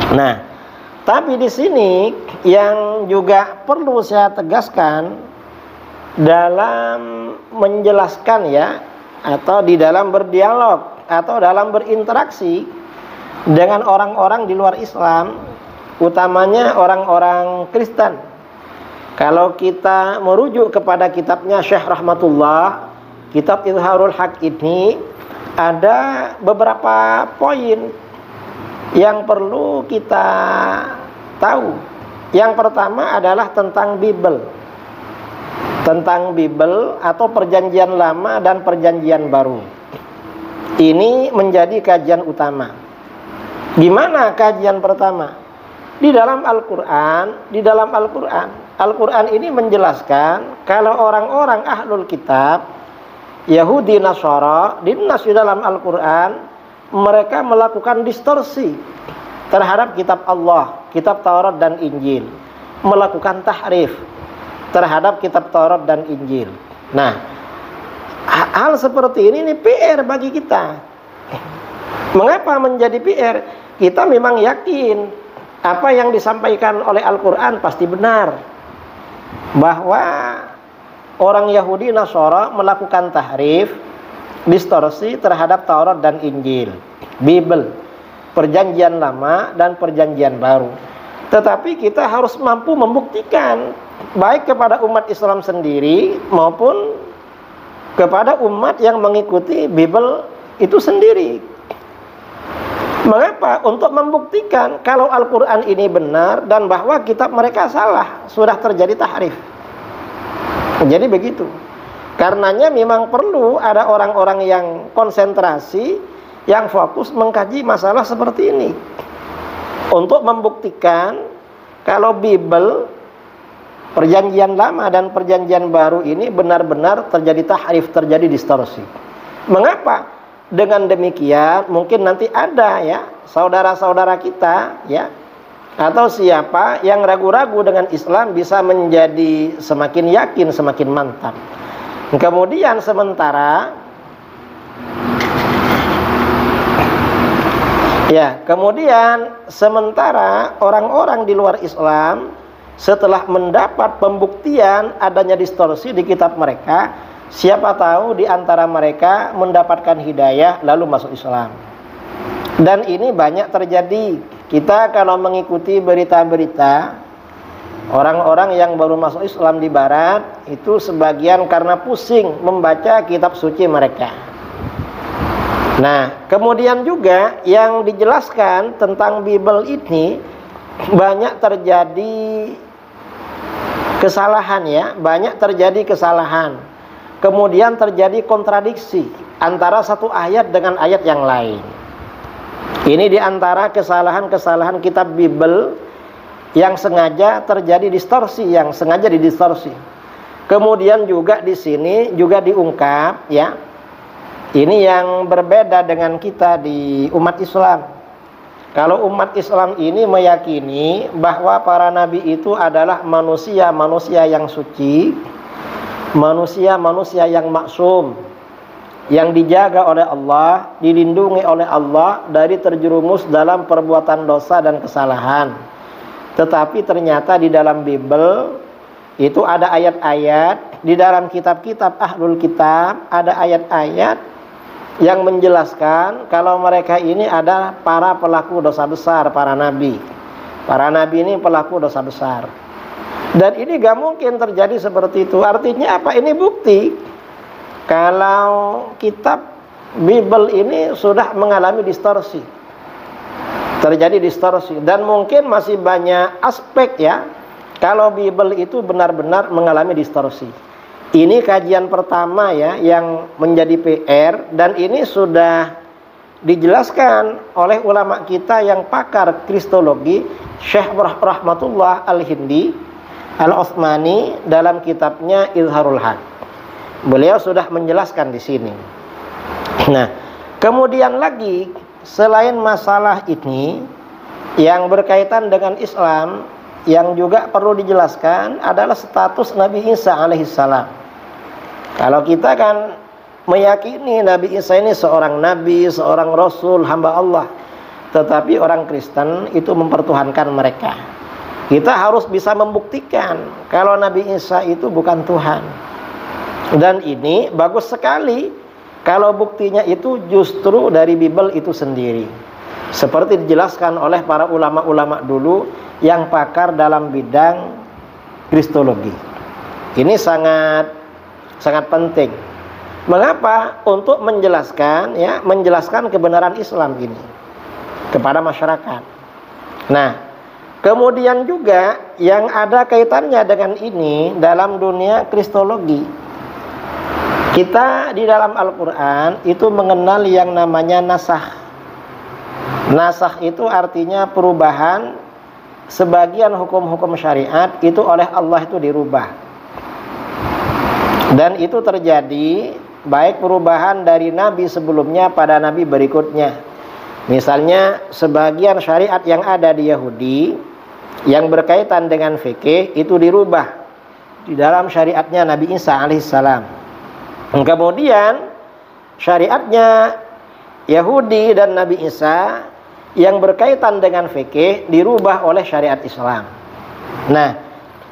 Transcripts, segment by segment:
Nah, tapi di sini yang juga perlu saya tegaskan dalam menjelaskan ya, atau di dalam berdialog atau dalam berinteraksi dengan orang-orang di luar Islam, utamanya orang-orang Kristen. Kalau kita merujuk kepada kitabnya Syekh Rahmatullah, kitab Izharul Haq ini ada beberapa poin yang perlu kita tahu. Yang pertama adalah tentang Bible. Tentang Bible atau perjanjian lama dan perjanjian baru. Ini menjadi kajian utama. Gimana kajian pertama? Di dalam Al-Quran, Al-Quran ini menjelaskan kalau orang-orang ahlul kitab, Yahudi, Nasara, dinas di dalam Al-Quran, mereka melakukan distorsi terhadap kitab Allah, kitab Taurat dan Injil, melakukan tahrif terhadap kitab Taurat dan Injil. Nah, hal seperti ini PR bagi kita. Mengapa menjadi PR? Kita memang yakin apa yang disampaikan oleh Al-Quran pasti benar, bahwa orang Yahudi Nasara melakukan tahrif, distorsi terhadap Taurat dan Injil, Bible, perjanjian lama dan perjanjian baru. Tetapi kita harus mampu membuktikan, baik kepada umat Islam sendiri maupun kepada umat yang mengikuti Bible itu sendiri. Mengapa? Untuk membuktikan kalau Al-Quran ini benar dan bahwa kitab mereka salah, sudah terjadi tahrif. Jadi begitu. Karenanya memang perlu ada orang-orang yang konsentrasi, yang fokus mengkaji masalah seperti ini, untuk membuktikan kalau Bible, perjanjian lama dan perjanjian baru ini benar-benar terjadi tahrif, terjadi distorsi. Mengapa? Dengan demikian mungkin nanti ada ya saudara-saudara kita ya, atau siapa yang ragu-ragu dengan Islam bisa menjadi semakin yakin, semakin mantap. Kemudian sementara orang-orang di luar Islam setelah mendapat pembuktian adanya distorsi di kitab mereka, siapa tahu di antara mereka mendapatkan hidayah lalu masuk Islam. Dan ini banyak terjadi. Kita kalau mengikuti berita-berita, orang-orang yang baru masuk Islam di barat itu sebagian karena pusing membaca kitab suci mereka. Nah, kemudian juga yang dijelaskan tentang Bible ini banyak terjadi kesalahan ya, banyak terjadi kesalahan. Kemudian terjadi kontradiksi antara satu ayat dengan ayat yang lain. Ini diantara kesalahan-kesalahan kitab Bible yang sengaja terjadi distorsi, yang sengaja didistorsi. Kemudian juga di sini juga diungkap ya, ini yang berbeda dengan kita di umat Islam. Kalau umat Islam ini meyakini bahwa para nabi itu adalah manusia-manusia yang suci, manusia-manusia yang maksum, yang dijaga oleh Allah, dilindungi oleh Allah dari terjerumus dalam perbuatan dosa dan kesalahan. Tetapi ternyata di dalam Bible itu ada ayat-ayat, di dalam kitab-kitab ahlul kitab ada ayat-ayat yang menjelaskan kalau mereka ini ada para pelaku dosa besar, para nabi. Para nabi ini pelaku dosa besar. Dan ini gak mungkin terjadi seperti itu. Artinya apa? Ini bukti kalau kitab Bible ini sudah mengalami distorsi, terjadi distorsi. Dan mungkin masih banyak aspek ya, kalau Bible itu benar-benar mengalami distorsi. Ini kajian pertama ya yang menjadi PR, dan ini sudah dijelaskan oleh ulama kita yang pakar kristologi, Syekh Rahmatullah Al-Hindi Al-Utsmani dalam kitabnya Izharul Haq. Beliau sudah menjelaskan di sini. Nah, kemudian lagi selain masalah ini yang berkaitan dengan Islam, yang juga perlu dijelaskan adalah status Nabi Isa alaihissalam. Kalau kita kan meyakini Nabi Isa ini seorang nabi, seorang rasul, hamba Allah. tetapi orang Kristen itu mempertuhankan mereka. Kita harus bisa membuktikan kalau Nabi Isa itu bukan Tuhan. Dan ini bagus sekali kalau buktinya itu justru dari Bible itu sendiri. Seperti dijelaskan oleh para ulama-ulama dulu yang pakar dalam bidang kristologi. Ini sangat penting. Mengapa? Untuk menjelaskan kebenaran Islam ini kepada masyarakat. Nah, kemudian juga yang ada kaitannya dengan ini dalam dunia kristologi. Kita di dalam Al-Quran itu mengenal yang namanya nasakh. Nasakh itu artinya perubahan sebagian hukum-hukum syariat itu oleh Allah itu dirubah. Dan itu terjadi baik perubahan dari nabi sebelumnya pada nabi berikutnya. Misalnya sebagian syariat yang ada di Yahudi yang berkaitan dengan fikih itu dirubah di dalam syariatnya Nabi Isa alaihissalam. Kemudian syariatnya Yahudi dan Nabi Isa yang berkaitan dengan fikih dirubah oleh syariat Islam. Nah,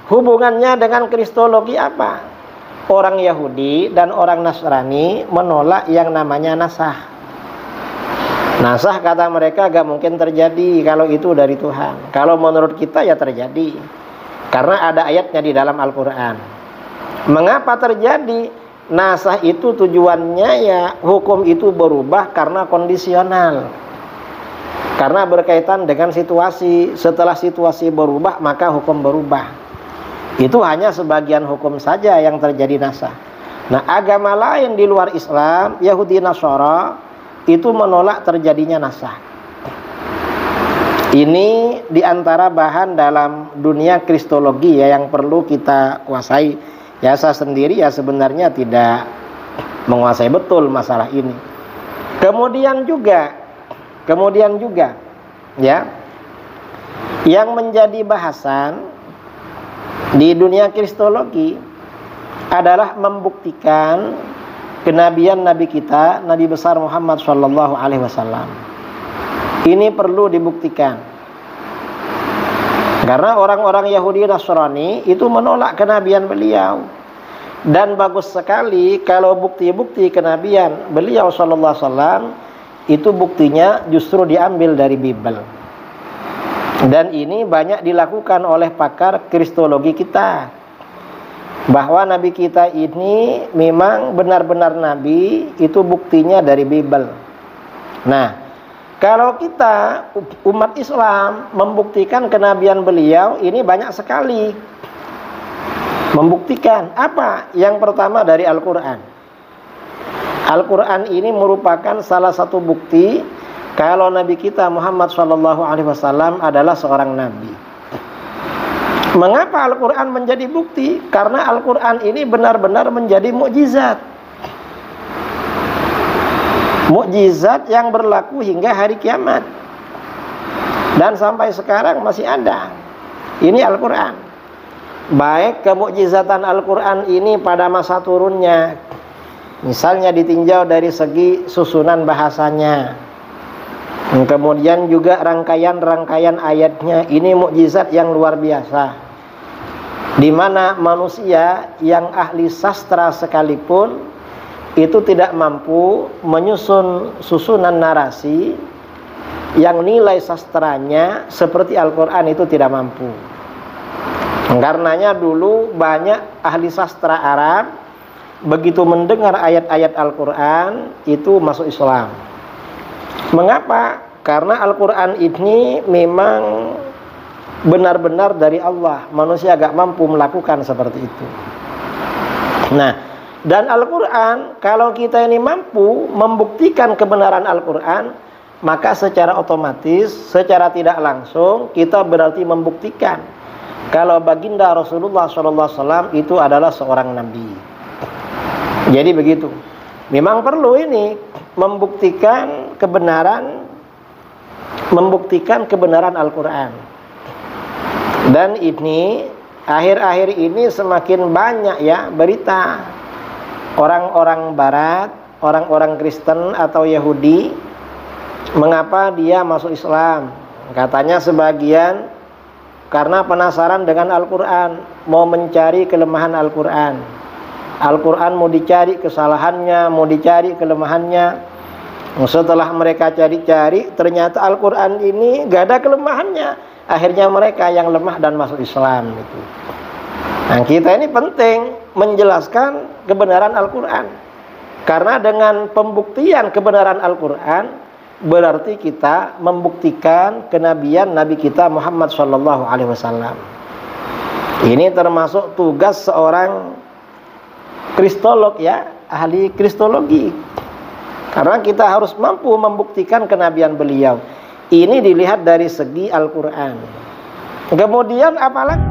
hubungannya dengan kristologi apa? Orang Yahudi dan orang Nasrani menolak yang namanya nasakh. Nasakh kata mereka gak mungkin terjadi kalau itu dari Tuhan. Kalau menurut kita ya terjadi, karena ada ayatnya di dalam Al-Quran. Mengapa terjadi? Nasakh itu tujuannya ya hukum itu berubah karena kondisional, karena berkaitan dengan situasi. Setelah situasi berubah maka hukum berubah. Itu hanya sebagian hukum saja yang terjadi nasakh. Nah, agama lain di luar Islam, Yahudi Nasara, itu menolak terjadinya nasakh. Ini diantara bahan dalam dunia kristologi ya yang perlu kita kuasai. Ya, saya sendiri ya sebenarnya tidak menguasai betul masalah ini. Kemudian juga ya, yang menjadi bahasan di dunia kristologi adalah membuktikan kenabian Nabi kita, Nabi besar Muhammad SAW. Ini perlu dibuktikan. Karena orang-orang Yahudi Nasrani itu menolak kenabian beliau. Dan bagus sekali kalau bukti-bukti kenabian beliau SAW itu buktinya justru diambil dari Bible. Dan ini banyak dilakukan oleh pakar kristologi kita, bahwa Nabi kita ini memang benar-benar Nabi, itu buktinya dari Bible. Nah, kalau kita umat Islam membuktikan kenabian beliau, ini banyak sekali. Membuktikan apa? Yang pertama dari Al-Quran. Al-Quran ini merupakan salah satu bukti kalau Nabi kita Muhammad SAW adalah seorang Nabi. Mengapa Al-Quran menjadi bukti? Karena Al-Quran ini benar-benar menjadi mukjizat. Mukjizat yang berlaku hingga hari kiamat. Dan sampai sekarang masih ada. Ini Al-Quran. Baik kemukjizatan Al-Quran ini pada masa turunnya, misalnya ditinjau dari segi susunan bahasanya, kemudian juga rangkaian-rangkaian ayatnya, ini mukjizat yang luar biasa, di mana manusia yang ahli sastra sekalipun itu tidak mampu menyusun susunan narasi yang nilai sastranya seperti Al-Quran, itu tidak mampu. Karenanya dulu banyak ahli sastra Arab begitu mendengar ayat-ayat Al-Quran itu masuk Islam. Mengapa? Karena Al-Quran ini memang benar-benar dari Allah. Manusia gak mampu melakukan seperti itu. Nah, dan Al-Quran, kalau kita ini mampu membuktikan kebenaran Al-Quran, maka secara otomatis, secara tidak langsung kita berarti membuktikan kalau baginda Rasulullah SAW itu adalah seorang nabi. Jadi begitu. Memang perlu ini membuktikan kebenaran Al-Quran. Dan ini akhir-akhir ini semakin banyak ya berita orang-orang Barat, orang-orang Kristen atau Yahudi Mengapa dia masuk Islam? Katanya sebagian karena penasaran dengan Al-Quran, mau mencari kelemahan Al-Quran. Al-Quran mau dicari kesalahannya, mau dicari kelemahannya. Setelah mereka cari-cari, ternyata Al-Quran ini gak ada kelemahannya. Akhirnya mereka yang lemah dan masuk Islam gitu. Nah, kita ini penting menjelaskan kebenaran Al-Quran, karena dengan pembuktian kebenaran Al-Quran berarti kita membuktikan kenabian Nabi kita Muhammad SAW. Ini termasuk tugas seorang kristolog ya, ahli kristologi. Karena kita harus mampu membuktikan kenabian beliau. Ini dilihat dari segi Al-Quran. Kemudian apalagi